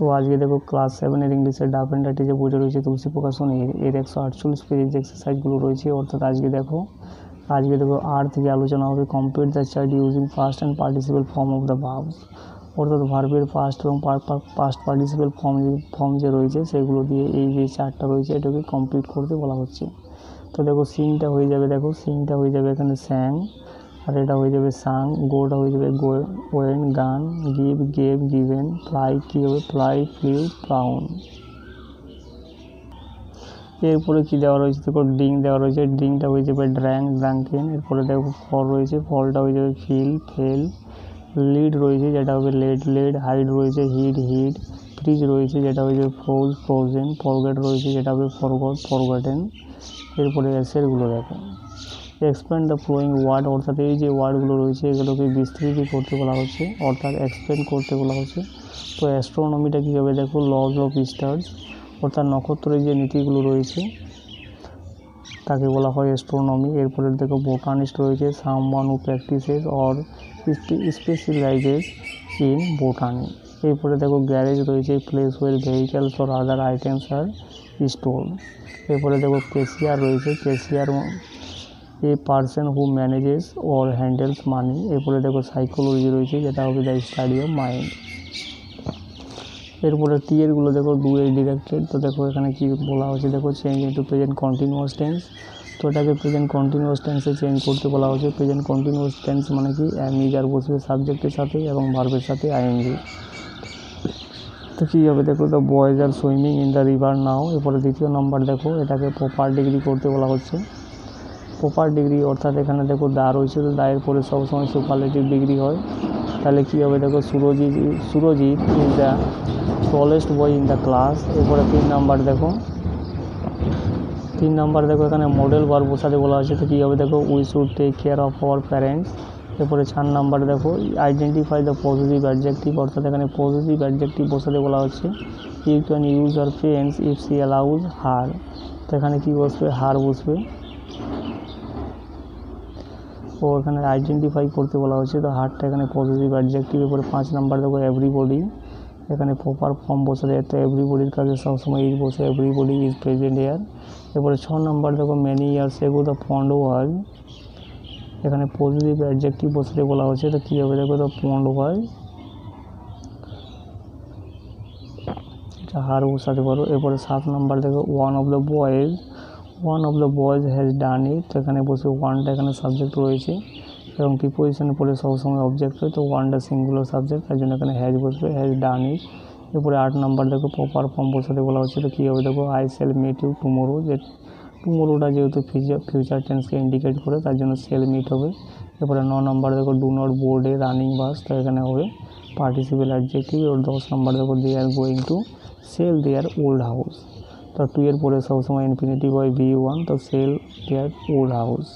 তো আজকে দেখো ক্লাস 7 ইংলিশের ডাফ অ্যান্ড ডার্টি যে বইটা রয়েছে তুলসী প্রকাশনী এর 148 পেজের যে এক্সারসাইজগুলো রয়েছে, অর্থাৎ আজকে দেখো আর থেকে আলোচনা হবে complete the chart using past and participle form of the verbs, অর্থাৎ ভার্বের পাস্ট এবং পাস্ট পার্টিসিপেল ফর্ম যে রয়েছে সেগুলো দিয়ে এই যে চার্টটা রয়েছে এটাকে কমপ্লিট করতে বলা হচ্ছে। তো দেখো সিংটা হয়ে যাবে এখানে স্যাং, আর এটা হয়ে যাবে সাং, গোটা হয়ে যাবে ওয়েন, গান, গিভ, গেভ, গিভেন, ফ্লাই কী হবে ফ্লাই, ফ্লিউ, ফ্লাউন। এরপরে কী দেওয়া রয়েছে দেখো ডিং দেওয়া রয়েছে, ডিংটা হয়ে যাবে ড্র্যাং, ড্রাঙ্কেন। এরপরে দেখো ফল রয়েছে, ফলটা হয়ে যাবে ফিল, ফেল। লিড রয়েছে যেটা হবে লেড, হাইড রয়েছে হিড, ফ্রিজ রয়েছে যেটা হয়ে যাবে ফ্রোজ, ফ্রোজেন। ফরগেট রয়েছে যেটা হবে ফরগটেন। এরপরে এসেরগুলো দেখো এক্সপ্লেন দ্য ফ্লোয়িং ওয়ার্ড, অর্থাৎ এই যে ওয়ার্ডগুলো রয়েছে এগুলোকে বিস্তৃত করতে বলা হচ্ছে, অর্থাৎ এক্সপ্লেন করতে বলা হচ্ছে। তো অ্যাস্ট্রোনমিটা কী হবে দেখো লজ অফ স্টার্স, অর্থাৎ নক্ষত্রের যে নীতিগুলো রয়েছে তাকে বলা হয় অ্যাস্ট্রোনমি। এরপরে দেখো বোটানিস্ট রয়েছে someone who practises or specialises in botany. এরপরে দেখো গ্যারেজ রয়েছে place where vehicles or other items are store. এরপরে দেখো ক্যাশিয়ার রয়েছে, cashier a person who manages or handles money. এরপরে দেখো সাইকোলজি রয়েছে যেটা হবে দ্য স্টাডি অফ মাইন্ড। এরপরে টিএরগুলো দেখো ডু এর ডিরেক্টেড। তো দেখো এখানে কি বলা হচ্ছে দেখো change into present continuous tense, তো এটাকে প্রেজেন্ট কন্টিনিউয়াস টেন্সে চেঞ্জ করতে বলা হচ্ছে। প্রেজেন্ট কন্টিনিউয়াস টেন্স মানে কি অ্যামিজার বসবে সাবজেক্টের সাথে এবং ভার্বের সাথে আইএনজি। তো কী হবে দেখো the boys are swimming in the river now. এরপরে দ্বিতীয় নম্বর দেখো এটাকে প্রপার ডিগ্রি করতে বলা হচ্ছে। প্রপার ডিগ্রি অর্থাৎ এখানে দেখো দা রয়েছে, তো দায়ের পরে সবসময় সুপারলেটিভ ডিগ্রি হয়, তাহলে কী হবে দেখো Surajit is the tallest boy in the class. এরপরে তিন নাম্বার দেখো এখানে মডেল ভার্ব বসাতে বলা হয়েছে, তো কী হবে দেখো we should take care of our parents. এরপরে 4 নাম্বার দেখো আইডেন্টিফাই দ্য পজিটিভ অ্যাডজেক্টিভ, অর্থাৎ এখানে পজিটিভ অ্যাডজেক্টিভ বসাতে বলা হচ্ছে। You can use her pens if she allows her, তো এখানে কী বসবে হার বসবে। ও এখানে আইডেন্টিফাই করতে বলা হচ্ছে, তো হারটা এখানে পজিটিভ অ্যাডজেক্টিভ। এরপরে 5 নাম্বার দেখো এভরিবডি, এখানে প্রপার ফর্ম বসাতে, তো এভরিবডির কাছে সবসময় ইজ বসে, এভরিবডি ইজ প্রেজেন্ট ইয়ার। এরপরে 6 নাম্বার দেখো many years ago the pond was, এখানে পজিটিভ অ্যাডজেক্টিভ বসাতে বলা হচ্ছে, তো কী হবে দেখো দ্য পন্ড ওয়াজ, এটা হার বসাতে পারো। এরপরে 7 নাম্বার দেখো one of the boys has done it, তো এখানে বসে ওয়ানটা এখানে সাবজেক্ট রয়েছে এবং প্রিপোজিশনের পরে সবসময় অবজেক্ট হয়, তো ওয়ানটা সিঙ্গুলার সাবজেক্ট, তার জন্য এখানে হ্যাজ বসবে, হ্যাজ ডান ইট। এরপরে 8 নাম্বার দেখো প্রপার ফর্ম বসাতে বলা হচ্ছে, তো কী হবে দেখো I shall meet you tomorrow, যে টুমোরোটা যেহেতু ফিউচার টেন্সকে ইন্ডিকেট করে তার জন্য শ্যাল মিট হবে। এরপরে 9 নাম্বার দেখো do not board a running bus, তো এখানে হবে পার্টিসিপেল অ্যাডজেক্টিভ। আর 10 নাম্বার দেখো they are going to sell their old house, তো 2 এর পরে সবসময় ইনফিনিটিভ হয় V1, তো সেল দেয়ার ওল্ড হাউস।